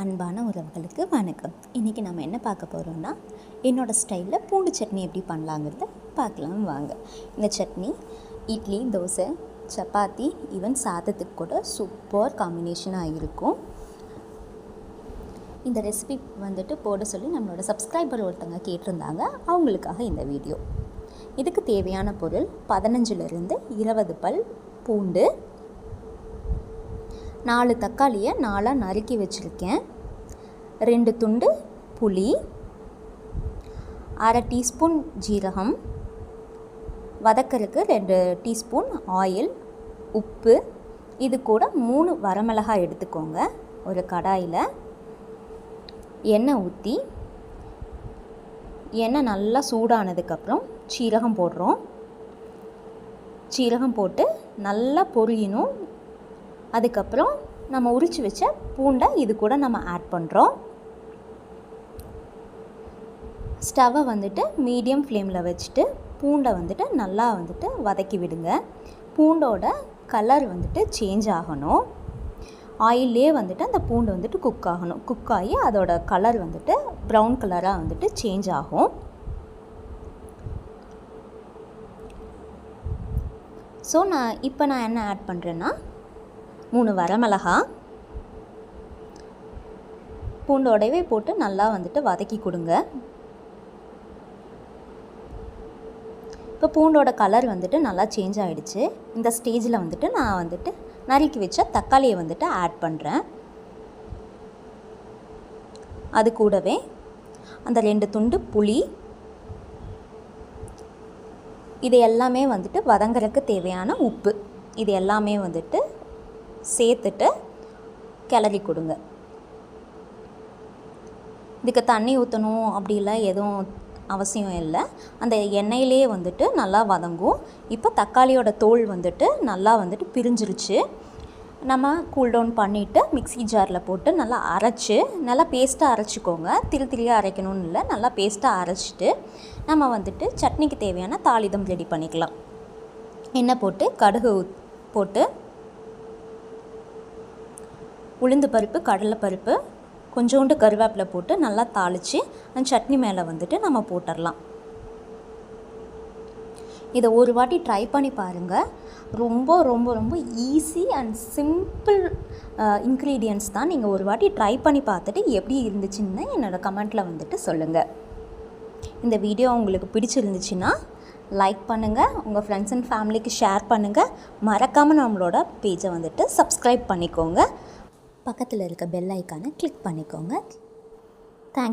அன்பான உறவுகளுக்கு வணக்கம். இன்றைக்கி நம்ம என்ன பார்க்க போகிறோம்னா, என்னோடய ஸ்டைலில் பூண்டு சட்னி எப்படி பண்ணலாங்கிறத பார்க்கலாம் வாங்க. இந்த சட்னி இட்லி, தோசை, சப்பாத்தி, ஈவன் சாதத்துக்கு கூட சூப்பர் காம்பினேஷனாக இருக்கும். இந்த ரெசிபி போட சொல்லி நம்மளோட சப்ஸ்கிரைபர் ஒருத்தங்க கேட்டிருந்தாங்க. அவங்களுக்காக இந்த வீடியோ. இதுக்கு தேவையான பொருள் 15லிருந்து 20 பல் பூண்டு, 4 தக்காளியை 4 நறுக்கி வச்சுருக்கேன், 2 துண்டு புளி, 1/2 டீஸ்பூன் ஜீரகம், வதக்கறதுக்கு 2 டீஸ்பூன் ஆயில், உப்பு, இது கூட 3 வரமிளகாய் எடுத்துக்கோங்க. ஒரு கடாயில் எண்ணெய் ஊற்றி எண்ணெய் நல்லா சூடானதுக்கப்புறம் சீரகம் போடுறோம். சீரகம் போட்டு நல்லா பொரியணும். அதுக்கப்புறம் நம்ம உரித்து வச்ச பூண்டை இது கூட நம்ம ஆட் பண்ணுறோம். ஸ்டவ்வை மீடியம் ஃப்ளேமில் வச்சுட்டு பூண்டை நல்லா வதக்கி விடுங்க. பூண்டோட கலர் சேஞ்ச் ஆகணும். ஆயிலே அந்த பூண்டு குக் ஆகணும். குக் ஆகி அதோட கலர் ப்ரௌன் கலராக சேஞ்ச் ஆகும். ஸோ இப்போ நான் என்ன ஆட் பண்ணுறேன்னா, 3 வரமிளகா பூண்டோடவே போட்டு நல்லா வதக்கி கொடுங்க. இப்போ பூண்டோட கலர் நல்லா சேஞ்ச் ஆகிடுச்சு. இந்த ஸ்டேஜில் நான் நறுக்கி வச்ச தக்காளியை ஆட் பண்ணுறேன். அது கூடவே அந்த 2 துண்டு புளி, இது எல்லாமே வதங்கறதுக்கு தேவையான உப்பு, இது எல்லாமே சேர்த்துட்டு கிளறி கொடுங்க. இதுக்கு தண்ணி ஊற்றணும் அப்படிலாம் எதுவும் அவசியம் இல்லை. அந்த எண்ணெயிலே நல்லா வதங்கும். இப்போ தக்காளியோட தோல் நல்லா பிரிஞ்சிருச்சு. நம்ம கூல்டவுன் பண்ணிவிட்டு மிக்ஸி ஜாரில் போட்டு நல்லா அரைச்சி, நல்லா பேஸ்ட்டாக அரைச்சிக்கோங்க. திரியாக அரைக்கணும்னு இல்லை, நல்லா பேஸ்ட்டாக அரைச்சிட்டு நம்ம சட்னிக்கு தேவையான தாளிதம் ரெடி பண்ணிக்கலாம். எண்ணெய் போட்டு கடுகு போட்டு உளுந்து பருப்பு, கடலை பருப்பு, கொஞ்சோண்டு கருவேப்பிலை போட்டு நல்லா தாளித்து அந்த சட்னி மேலே நம்ம போட்டுடலாம். இதை ஒரு வாட்டி ட்ரை பண்ணி பாருங்கள். ரொம்ப ரொம்ப ரொம்ப ஈஸி அண்ட் சிம்பிள் இன்க்ரீடியன்ட்ஸ் தான். நீங்கள் ஒரு வாட்டி ட்ரை பண்ணி பார்த்துட்டு எப்படி இருந்துச்சுன்னு என்னோடய கமெண்ட்டில் சொல்லுங்கள். இந்த வீடியோ உங்களுக்கு பிடிச்சிருந்துச்சுன்னா லைக் பண்ணுங்கள், உங்கள் ஃப்ரெண்ட்ஸ் அண்ட் ஃபேமிலிக்கு ஷேர் பண்ணுங்கள். மறக்காமல் நம்மளோட பேஜை சப்ஸ்கிரைப் பண்ணிக்கோங்க. பக்கத்தில் இருக்க பெல் ஐக்கானை கிளிக் பண்ணிக்கோங்க. தேங்க்யூ.